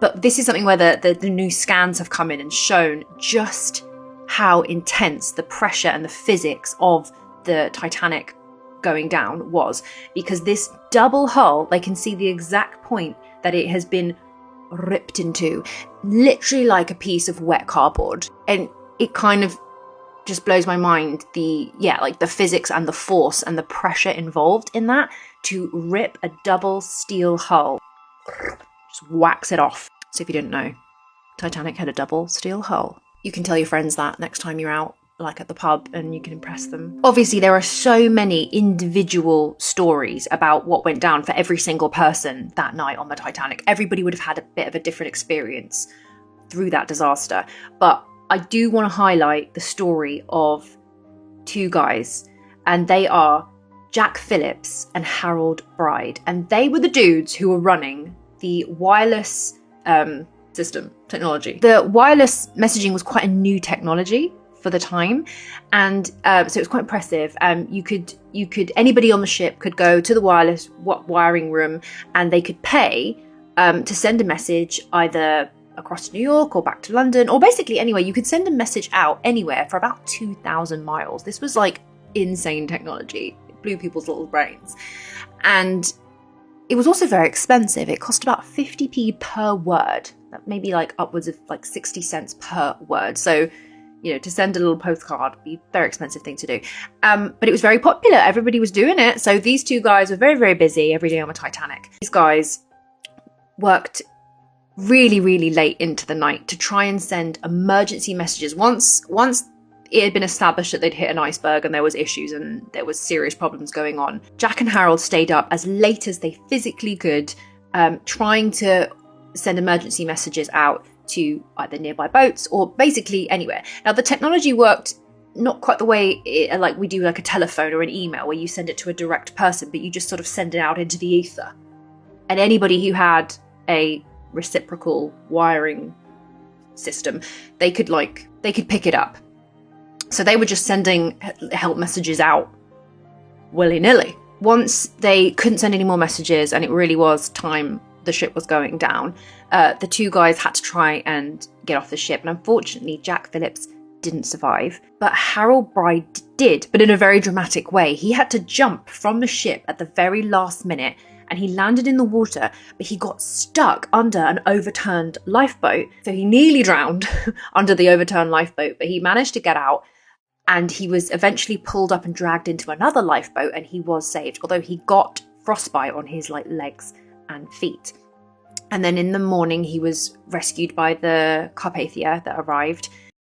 But this is something where the new scans have come in and shown just how intense the pressure and the physics of the Titanic going down was, because this double hull, they can see the exact point that it has been ripped into, literally like a piece of wet cardboard. And it kind of just blows my mind, the physics and the force and the pressure involved in that, to rip a double steel hull, just wax it off. So if you didn't know, Titanic had a double steel hull. You can tell your friends that next time you're out, like at the pub, and you can impress them. Obviously, there are so many individual stories about what went down for every single person that night on the Titanic. Everybody would have had a bit of a different experience through that disaster. But I do want to highlight the story of two guys, and they are Jack Phillips and Harold Bride. And they were the dudes who were running the wireless system technology. The wireless messaging was quite a new technology for the time, and so it was quite impressive. You could anybody on the ship could go to the wireless wiring room, and they could pay to send a message either across to New York or back to London, or basically anywhere. You could send a message out anywhere for about 2,000 miles. This was like insane technology. It blew people's little brains. And it was also very expensive. It cost about 50p per word, maybe like upwards of like 60 cents per word. So, you know, to send a little postcard would be a very expensive thing to do. But it was very popular. Everybody was doing it. So these two guys were very, very busy every day on the Titanic. These guys worked really, really late into the night to try and send emergency messages. Once it had been established that they'd hit an iceberg and there was issues and there was serious problems going on, Jack and Harold stayed up as late as they physically could, trying to send emergency messages out to either nearby boats or basically anywhere. Now, the technology worked not quite the way like we do like a telephone or an email where you send it to a direct person, but you just sort of send it out into the ether. And anybody who had a reciprocal wiring system, they could pick it up. So they were just sending help messages out willy-nilly. Once they couldn't send any more messages and it really was time the ship was going down, the two guys had to try and get off the ship. And unfortunately, Jack Phillips didn't survive, but Harold Bride did, but in a very dramatic way. He had to jump from the ship at the very last minute, and he landed in the water, but he got stuck under an overturned lifeboat. So he nearly drowned under the overturned lifeboat, but he managed to get out, and he was eventually pulled up and dragged into another lifeboat, and he was saved, although he got frostbite on his legs and feet. And then in the morning, he was rescued by the Carpathia that arrived.